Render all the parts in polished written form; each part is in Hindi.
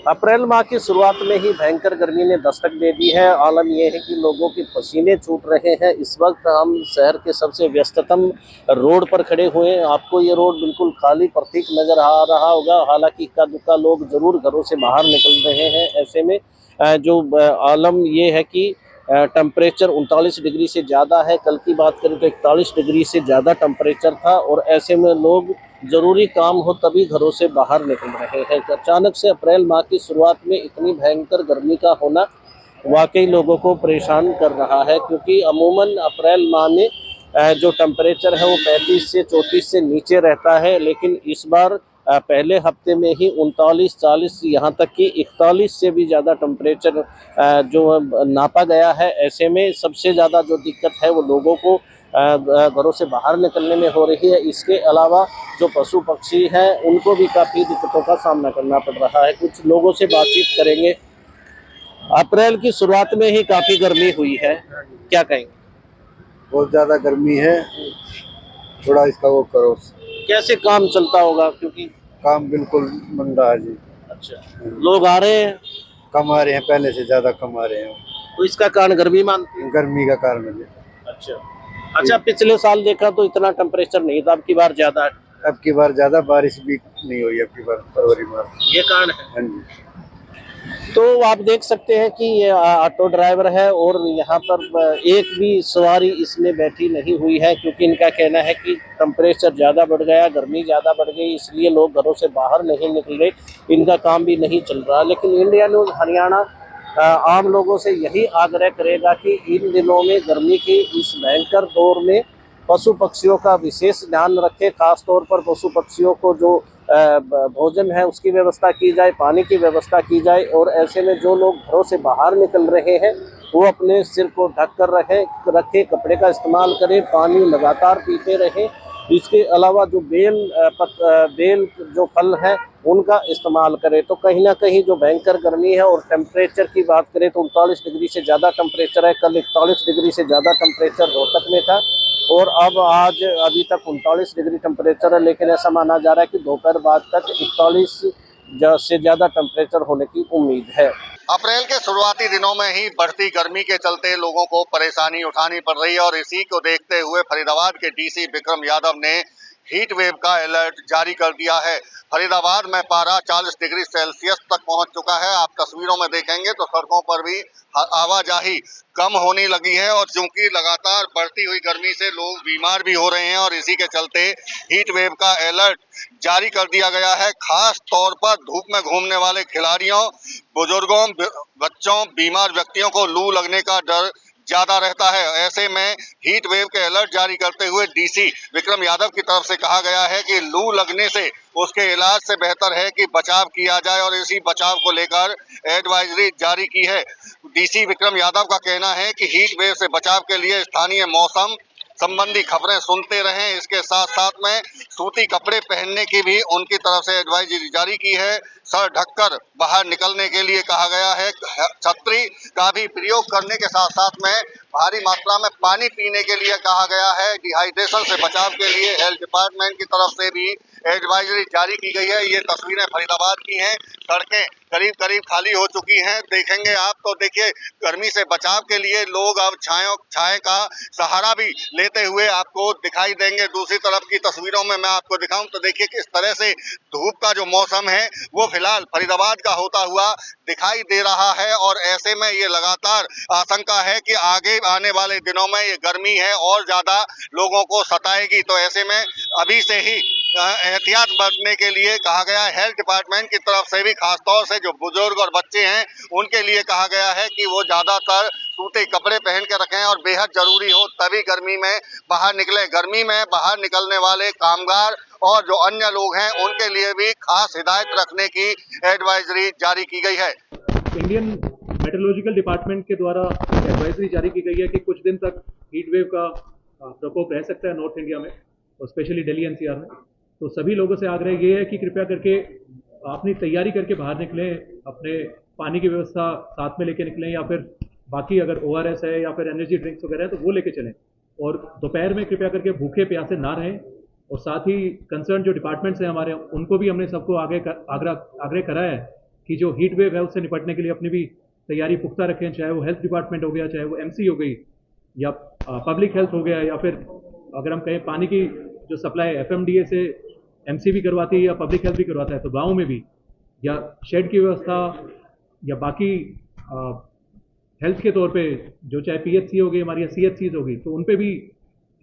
अप्रैल माह की शुरुआत में ही भयंकर गर्मी ने दस्तक दे दी है। आलम यह है कि लोगों के पसीने छूट रहे हैं। इस वक्त हम शहर के सबसे व्यस्ततम रोड पर खड़े हुए हैं। आपको ये रोड बिल्कुल खाली प्रतीक नजर आ रहा होगा। हालांकि इक्का दुक्का लोग जरूर घरों से बाहर निकल रहे हैं। ऐसे में जो आलम ये है कि टेम्परेचर 39 डिग्री से ज़्यादा है। कल की बात करें तो 41 डिग्री से ज़्यादा टेम्परेचर था और ऐसे में लोग जरूरी काम हो तभी घरों से बाहर निकल रहे हैं। अचानक से अप्रैल माह की शुरुआत में इतनी भयंकर गर्मी का होना वाकई लोगों को परेशान कर रहा है, क्योंकि अमूमन अप्रैल माह में जो टेम्परेचर है वो 35 से 34 से नीचे रहता है, लेकिन इस बार पहले हफ्ते में ही 39, 40 यहाँ तक कि 41 से भी ज़्यादा टेम्परेचर जो नापा गया है। ऐसे में सबसे ज़्यादा जो दिक्कत है वो लोगों को घरों से बाहर निकलने में हो रही है। इसके अलावा जो पशु पक्षी हैं उनको भी काफ़ी दिक्कतों का सामना करना पड़ रहा है। कुछ लोगों से बातचीत करेंगे। अप्रैल की शुरुआत में ही काफ़ी गर्मी हुई है, क्या कहेंगे? बहुत ज्यादा गर्मी है, थोड़ा इसका वो करो। कैसे काम चलता होगा, क्योंकि काम बिल्कुल मंदा है जी। अच्छा लोग आ रहे हैं कम आ रहे हैं, पहले से ज्यादा कम आ रहे हैं। तो इसका कारण गर्मी मानते हैं? गर्मी का कारण है जी। अच्छा अच्छा, पिछले साल देखा तो इतना टेम्परेचर नहीं था, अब की बार ज़्यादा है। अब की बार ज्यादा बारिश भी नहीं हुई, अब की बार फरवरी माह। ये कारण है। हाँ जी। तो आप देख सकते हैं कि ये ऑटो ड्राइवर है और यहाँ पर एक भी सवारी इसमें बैठी नहीं हुई है, क्योंकि इनका कहना है कि टेम्परेचर ज़्यादा बढ़ गया, गर्मी ज़्यादा बढ़ गई, इसलिए लोग घरों से बाहर नहीं निकल रहे, इनका काम भी नहीं चल रहा। लेकिन इंडिया न्यूज़ हरियाणा आम लोगों से यही आग्रह करेगा कि इन दिनों में गर्मी की इस भयंकर दौर में पशु पक्षियों का विशेष ध्यान रखें। खास तौर पर पशु पक्षियों को जो भोजन है उसकी व्यवस्था की जाए, पानी की व्यवस्था की जाए, और ऐसे में जो लोग घरों से बाहर निकल रहे हैं वो अपने सिर को ढक कर रखें, कपड़े का इस्तेमाल करें, पानी लगातार पीते रहें। इसके अलावा जो बेल जो फल है उनका इस्तेमाल करें। तो कहीं ना कहीं जो भयंकर गर्मी है, और टेम्परेचर की बात करें तो 39 डिग्री से ज़्यादा टेम्परेचर है। कल 41 डिग्री से ज़्यादा टेम्परेचर रोहतक में था और अब आज अभी तक 39 डिग्री टेम्परेचर है, लेकिन ऐसा माना जा रहा है कि दोपहर बाद तक 41 से ज़्यादा टेम्परेचर होने की उम्मीद है। अप्रैल के शुरुआती दिनों में ही बढ़ती गर्मी के चलते लोगों को परेशानी उठानी पड़ रही है और इसी को देखते हुए फरीदाबाद के डीसी विक्रम यादव ने हीट वेव का अलर्ट जारी कर दिया है। फरीदाबाद में पारा 40 डिग्री सेल्सियस तक पहुंच चुका है। आप तस्वीरों में देखेंगे तो सड़कों पर भी आवाजाही कम होने लगी है और चूंकि लगातार बढ़ती हुई गर्मी से लोग बीमार भी हो रहे हैं और इसी के चलते हीट वेव का अलर्ट जारी कर दिया गया है। खास तौर पर धूप में घूमने वाले खिलाड़ियों, बुजुर्गों, बच्चों, बीमार व्यक्तियों को लू लगने का डर ज्यादा रहता है। ऐसे में हीट वेव के अलर्ट जारी करते हुए डीसी विक्रम यादव की तरफ से कहा गया है कि लू लगने से उसके इलाज से बेहतर है कि बचाव किया जाए और इसी बचाव को लेकर एडवाइजरी जारी की है। डीसी विक्रम यादव का कहना है कि हीट वेव से बचाव के लिए स्थानीय मौसम संबंधी खबरें सुनते रहें। इसके साथ साथ में सूती कपड़े पहनने की भी उनकी तरफ से एडवाइजरी जारी की है। सर ढककर बाहर निकलने के लिए कहा गया है। छतरी का भी प्रयोग करने के साथ साथ में भारी मात्रा में पानी पीने के लिए कहा गया है। डिहाइड्रेशन से बचाव के लिए हेल्थ डिपार्टमेंट की तरफ से भी एडवाइजरी जारी की गई है। ये तस्वीरें फरीदाबाद की हैं। सड़कें करीब करीब खाली हो चुकी हैं। देखेंगे आप तो देखिए गर्मी से बचाव के लिए लोग अब छाए का सहारा भी लेते हुए आपको दिखाई देंगे। दूसरी तरफ की तस्वीरों में मैं आपको दिखाऊं तो देखिए किस तरह से धूप का जो मौसम है वो फिलहाल फरीदाबाद का होता हुआ दिखाई दे रहा है और ऐसे में ये लगातार आशंका है कि आगे आने वाले दिनों में ये गर्मी है और ज्यादा लोगों को सताएगी। तो ऐसे में अभी से ही एहतियात बरतने के लिए कहा गया है। हेल्थ डिपार्टमेंट की तरफ से भी खासतौर से जो बुजुर्ग और बच्चे हैं उनके लिए कहा गया है कि वो ज्यादातर सूते कपड़े पहन के रखें और बेहद जरूरी हो तभी गर्मी में बाहर निकलें। गर्मी में बाहर निकलने वाले कामगार और जो अन्य लोग हैं उनके लिए भी खास हिदायत रखने की एडवाइजरी जारी की गई है। इंडियन मेट्रोलॉजिकल डिपार्टमेंट के द्वारा एडवाइजरी जारी की गई है कि कुछ दिन तक हीट वेव का प्रकोप रह सकता है नॉर्थ इंडिया में और स्पेशली दिल्ली एनसीआर में। तो सभी लोगों से आग्रह ये है कि कृपया करके अपनी तैयारी करके बाहर निकलें, अपने पानी की व्यवस्था साथ में लेके निकलें या फिर बाकी अगर ORS है या फिर एनर्जी ड्रिंक्स वगैरह है तो वो लेके चलें और दोपहर में कृपया करके भूखे प्यासे ना रहें। और साथ ही कंसर्न जो डिपार्टमेंट्स हैं हमारे उनको भी हमने सबको आग्रह करा है कि जो हीट वेव है उससे निपटने के लिए अपनी भी तैयारी पुख्ता रखें, चाहे वो हेल्थ डिपार्टमेंट हो गया, चाहे वो एमसी हो गई, या पब्लिक हेल्थ हो गया, या फिर अगर हम कहें पानी की जो सप्लाई एफएमडीए से एमसी भी करवाती है या पब्लिक हेल्थ भी करवाता है, तो गाँव में भी या शेड की व्यवस्था या बाकी हेल्थ के तौर पे जो चाहे पीएचसी होगी हमारी या सीएचसी होगी, तो उन पे भी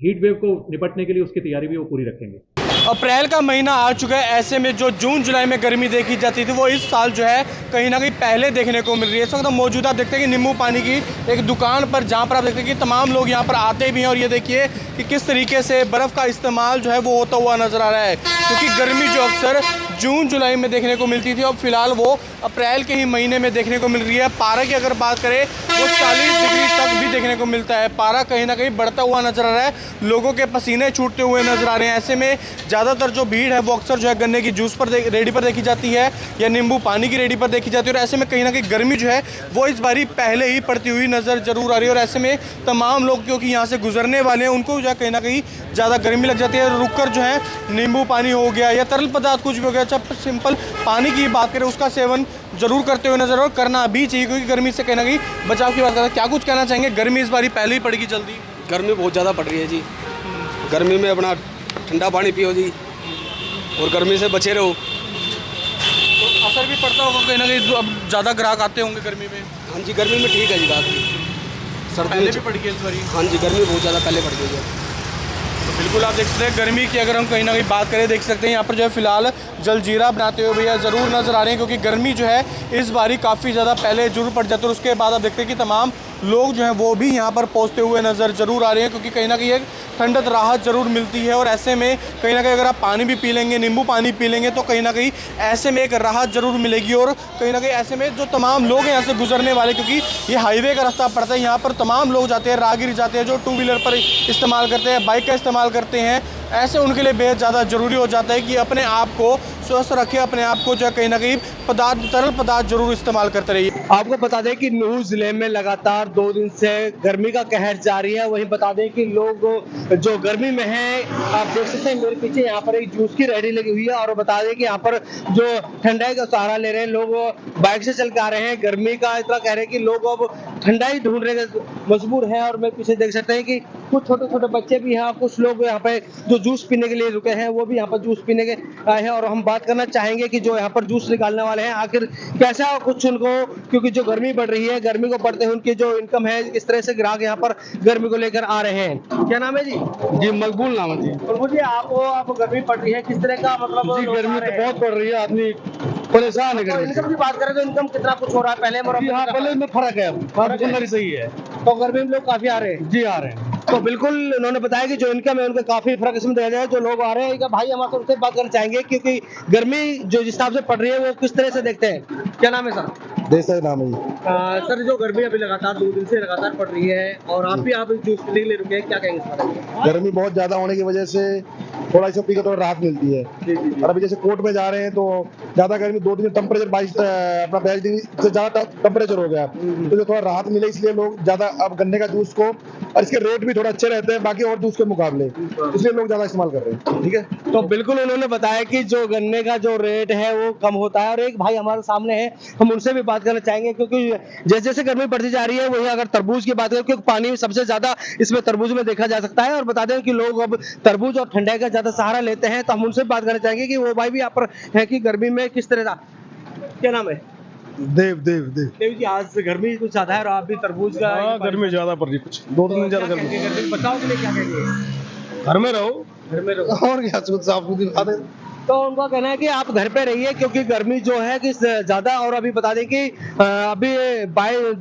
हीट वेव को निपटने के लिए उसकी तैयारी भी वो पूरी रखेंगे। अप्रैल का महीना आ चुका है, ऐसे में जो जून जुलाई में गर्मी देखी जाती थी वो इस साल जो है कहीं ना कहीं पहले देखने को मिल रही है। इस वक्त हम मौजूद आप देखते हैं कि नींबू पानी की एक दुकान पर, जहां पर आप देखते हैं कि तमाम लोग यहां पर आते भी हैं, और ये देखिए कि किस तरीके से बर्फ़ का इस्तेमाल जो है वो होता हुआ नज़र आ रहा है, क्योंकि गर्मी जो अक्सर जून जुलाई में देखने को मिलती थी और फिलहाल वो अप्रैल के ही महीने में देखने को मिल रही है। पारा की अगर बात करें वो 40 डिग्री तक भी देखने को मिलता है। पारा कहीं ना कहीं बढ़ता हुआ नज़र आ रहा है, लोगों के पसीने छूटते हुए नज़र आ रहे हैं। ऐसे में ज़्यादातर जो भीड़ है वो अक्सर जो है गन्ने की जूस पर रेडी पर देखी जाती है या नींबू पानी की रेडी पर देखी जाती है, और ऐसे में कहीं ना कहीं गर्मी जो है वो इस बारी पहले ही पड़ती हुई नज़र जरूर आ रही है। और ऐसे में तमाम लोग क्योंकि यहाँ से गुजरने वाले हैं उनको जो है कहीं ना कहीं ज़्यादा गर्मी लग जाती है, रुक कर जो है नींबू पानी हो गया या तरल पदार्थ कुछ भी हो गया, चाहे सिंपल पानी की बात करें उसका सेवन जरूर करते हुए नजर और करना भी चाहिए, क्योंकि गर्मी से कहीं ना कहीं बचाव की बात करते हैं। क्या कुछ कहना चाहेंगे? गर्मी इस बारी पहले ही पड़ेगी जल्दी? गर्मी बहुत ज़्यादा पड़ रही है जी। गर्मी में अपना ठंडा पानी पियो जी और गर्मी से बचे रहो। तो असर भी पड़ता होगा कहीं ना कहीं, अब ज़्यादा ग्राहक आते होंगे गर्मी में? हाँ जी, गर्मी में ठीक है जी बात। सर्दी पहले में भी पड़ गई इस बारी? हाँ जी, गर्मी बहुत ज़्यादा पहले पड़ गई है। तो बिल्कुल आप देख सकते हैं गर्मी की अगर हम कहीं ना कहीं बात करें, देख सकते हैं यहाँ पर जो है फिलहाल जलजीरा बनाते हुए भैया ज़रूर नज़र आ रहे हैं, क्योंकि गर्मी जो है इस बारी काफ़ी ज़्यादा पहले जरूर पड़ जाती है। और उसके बाद आप देखते हैं कि तमाम लोग जो हैं वो भी यहाँ पर पहुँचते हुए नज़र जरूर आ रहे हैं, क्योंकि कहीं ना कहीं एक ठंडक राहत ज़रूर मिलती है। और ऐसे में कहीं ना कहीं अगर आप पानी भी पी लेंगे, नींबू पानी पी लेंगे, तो कहीं ना कहीं ऐसे में एक राहत ज़रूर मिलेगी। और कहीं ना कहीं ऐसे में जो तमाम लोग हैं यहाँ से गुजरने वाले, क्योंकि ये हाईवे का रास्ता पड़ता है, यहाँ पर तमाम लोग जाते हैं, राहगीर जाते हैं जो टू व्हीलर पर इस्तेमाल करते हैं, बाइक का इस्तेमाल करते हैं, ऐसे उनके लिए बेहद ज़्यादा ज़रूरी हो जाता है कि अपने आप को स्वस्थ रखें, अपने आप को जो है कहीं ना कहीं तरल पदार्थ जरूर इस्तेमाल करते रहिए। आपको बता दें कि नूह जिले में लगातार 2 दिन से गर्मी का कहर जारी है। वहीं बता दें कि लोग जो गर्मी में हैं, आप देख सकते हैं मेरे पीछे यहाँ पर एक जूस की रेहड़ी लगी हुई है, और बता दें कि यहाँ पर जो ठंडाई का सहारा ले रहे हैं लोग, बाइक से चल के आ रहे हैं। गर्मी का इतना कह रहे हैं कि लोग अब ठंडाई ढूंढने के मजबूर हैं। और मेरे पीछे देख सकते हैं कि कुछ छोटे छोटे बच्चे भी हैं, कुछ लोग यहाँ पे जो जूस पीने के लिए रुके हैं वो भी यहाँ पर जूस पीने के आए हैं। और हम बात करना चाहेंगे कि जो यहाँ पर जूस निकालने वाले हैं आखिर कैसा कुछ उनको, क्योंकि जो गर्मी बढ़ रही है, गर्मी को बढ़ते हुए उनकी जो इनकम है, इस तरह से ग्राहक यहाँ पर गर्मी को लेकर आ रहे हैं। क्या नाम है जी? जी मकबूल नाम है जी। मकबूल जी, आप गर्मी पड़ रही है, किस तरह का मतलब? जी गर्मी तो बहुत पड़ रही है, आदमी परेशान है गर्मी से। इनकम की बात करें तो इनकम कितना कुछ हो रहा है पहले? हाँ पहले में फर्क है, बात सही है। तो गर्मी में लोग काफी आ रहे हैं? जी आ रहे हैं। तो बिल्कुल उन्होंने बताया कि जो इनकम है उनका काफी फर्क इसमें देखा जाए, जो लोग आ रहे हैं। भाई हमारे उनसे बात करना चाहेंगे, क्योंकि गर्मी जो जिस हिसाब से पड़ रही है वो किस तरह से देखते हैं। क्या नाम है सर? देसा नाम है जी। सर, जो गर्मी अभी लगातार 2 दिन से लगातार पड़ रही है और आप जूस पीने के लिए रुके हैं, क्या कहेंगे इस बारे में? गर्मी बहुत ज्यादा होने की वजह से थोड़ा इस पी का थोड़ा राहत मिलती है। और अभी जैसे कोर्ट में जा रहे हैं तो ज्यादा गर्मी 2 दिन टेम्परेचर 22 डिग्री से ज्यादा टेम्परेचर हो गया, तो जो थोड़ा राहत मिले इसलिए लोग ज्यादा अब गन्ने का जूस को, और इसके रेट भी थोड़ा अच्छे रहते हैं बाकी और जूस के मुकाबले, इसलिए लोग ज्यादा इस्तेमाल कर रहे हैं। ठीक है, तो बिल्कुल उन्होंने बताया कि जो गन्ने का जो रेट है वो कम होता है। और एक भाई हमारे सामने है, हम उनसे भी बात करना चाहेंगे, क्योंकि जैसे जैसे गर्मी बढ़ती जा रही है वही अगर तरबूज की बात करें, क्योंकि पानी सबसे ज्यादा इसमें तरबूज में देखा जा सकता है। और बता दें कि लोग अब तरबूज और ठंडाई का ज्यादा सहारा लेते हैं, तो हम उनसे बात करना चाहेंगे कि वो भाई भी यहाँ पर है कि गर्मी में किस तरह का। क्या नाम है? देव जी, आज गर्मी कुछ ज्यादा है और आप भी तरबूज का? गर्मी ज्यादा पड़ रही, कुछ 2 दिन ज्यादा गर्मी। बचाव के लिए क्या कहेंगे? घर में रहो और क्या, साफ सुथरी खा दे। तो उनका कहना है कि आप घर पे रहिए, क्योंकि गर्मी जो है कि ज्यादा। और अभी बता दें कि अभी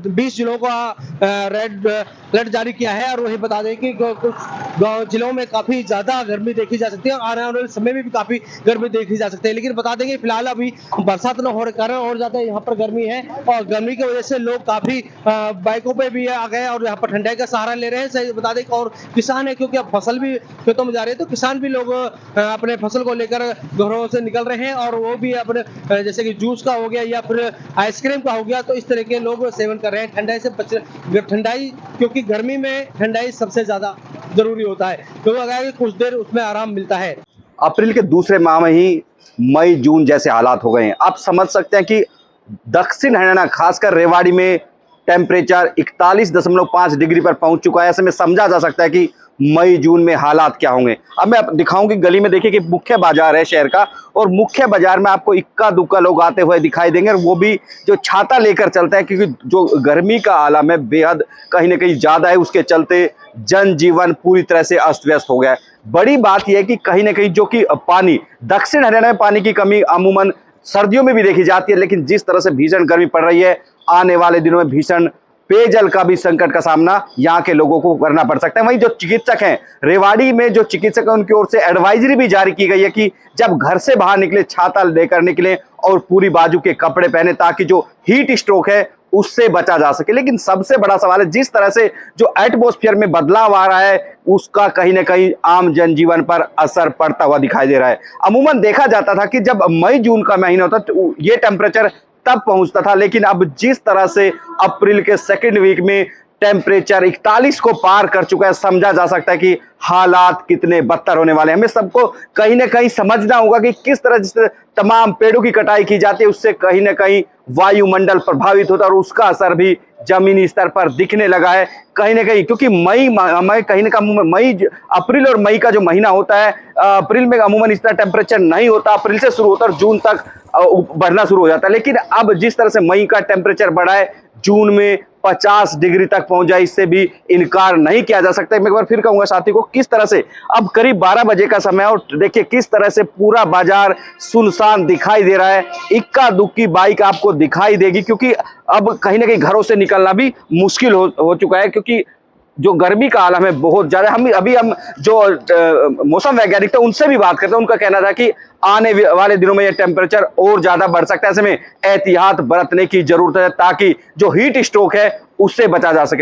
20 जिलों का रेड अलर्ट जारी किया है, और वही बता दें कि कुछ गाँव जिलों में काफी ज्यादा गर्मी देखी जा सकती है और आने वाले समय में भी काफी गर्मी देखी जा सकती है। लेकिन बता देंगे फिलहाल अभी बरसात न होने के कारण और ज्यादा यहाँ पर गर्मी है, और गर्मी की वजह से लोग काफी बाइकों पे भी आ गए और यहाँ पर ठंडाई का सहारा ले रहे हैं। सही बता दें और किसान है, क्योंकि अब फसल भी खेतों में जा रही है, तो किसान भी लोग अपने फसल को लेकर घरों से निकल रहे हैं, और वो भी अपने जैसे कि जूस का हो गया या फिर आइसक्रीम का हो गया, तो इस तरह के लोग सेवन कर रहे हैं ठंडाई से ठंडाई, क्योंकि गर्मी में ठंडाई सबसे ज्यादा जरूरी होता है, क्योंकि अगर कुछ देर उसमें आराम मिलता है। अप्रैल के दूसरे माह में ही मई जून जैसे हालात हो गए हैं। आप समझ सकते हैं कि दक्षिण हरियाणा खासकर रेवाड़ी में टेम्परेचर 41.5 डिग्री पर पहुंच चुका है। ऐसे में समझा जा सकता है कि मई जून में हालात क्या होंगे। अब मैं दिखाऊं कि गली में देखिए कि मुख्य बाजार है शहर का, और मुख्य बाजार में आपको इक्का दुक्का लोग आते हुए दिखाई देंगे, और वो भी जो छाता लेकर चलते हैं, क्योंकि जो गर्मी का आलम है बेहद कहीं ना कहीं ज्यादा है, उसके चलते जनजीवन पूरी तरह से अस्त व्यस्त हो गया है। बड़ी बात यह है कि कहीं ना कहीं जो कि पानी, दक्षिण हरियाणा में पानी की कमी अमूमन सर्दियों में भी देखी जाती है, लेकिन जिस तरह से भीषण गर्मी पड़ रही है, आने वाले दिनों में भीषण पेयजल का भी संकट का सामना यहाँ के लोगों को करना पड़ सकता है। वहीं जो चिकित्सक हैं, रेवाड़ी में जो चिकित्सक हैं, उनकी ओर से एडवाइजरी भी जारी की गई है कि जब घर से बाहर निकले छाता लेकर निकलें और पूरी बाजू के कपड़े पहने, ताकि जो हीट स्ट्रोक है उससे बचा जा सके। लेकिन सबसे बड़ा सवाल है, जिस तरह से जो एटमॉस्फेयर में बदलाव आ रहा है, उसका कहीं ना कहीं आम जनजीवन पर असर पड़ता हुआ दिखाई दे रहा है। अमूमन देखा जाता था कि जब मई जून का महीना होता तो ये टेम्परेचर तब पहुंचता था, लेकिन अब जिस तरह से अप्रैल के सेकेंड वीक में टेम्परेचर 41 को पार कर चुका है, समझा जा सकता है कि हालात कितने बदतर होने वाले हैं। हमें सबको कहीं ना कहीं समझना होगा कि किस तरह जिस तमाम पेड़ों की कटाई की जाती है, उससे कहीं ना कहीं वायुमंडल प्रभावित होता है, और उसका असर भी जमीनी स्तर पर दिखने लगा है कहीं ना कहीं। क्योंकि अप्रैल और मई का जो महीना होता है, अप्रैल में अमूमन इतना टेम्परेचर नहीं होता, अप्रैल से शुरू होता है और जून तक बढ़ना शुरू हो जाता है। लेकिन अब जिस तरह से मई का टेम्परेचर बढ़ा है, जून में 50 डिग्री तक पहुंच जाए, इससे भी इनकार नहीं किया जा सकता। मैं एक बार फिर कहूंगा साथी को, किस तरह से अब करीब 12 बजे का समय, और देखिए किस तरह से पूरा बाजार सुनसान दिखाई दे रहा है। इक्का दुक्की बाइक आपको दिखाई देगी, क्योंकि अब कहीं ना कहीं घरों से निकलना भी मुश्किल हो चुका है, क्योंकि जो गर्मी का आलम है बहुत ज्यादा। हम जो मौसम वैज्ञानिक थे उनसे भी बात करते हैं, उनका कहना था कि आने वाले दिनों में ये टेम्परेचर और ज्यादा बढ़ सकता है। ऐसे में एहतियात बरतने की जरूरत है, ताकि जो हीट स्ट्रोक है उससे बचा जा सके।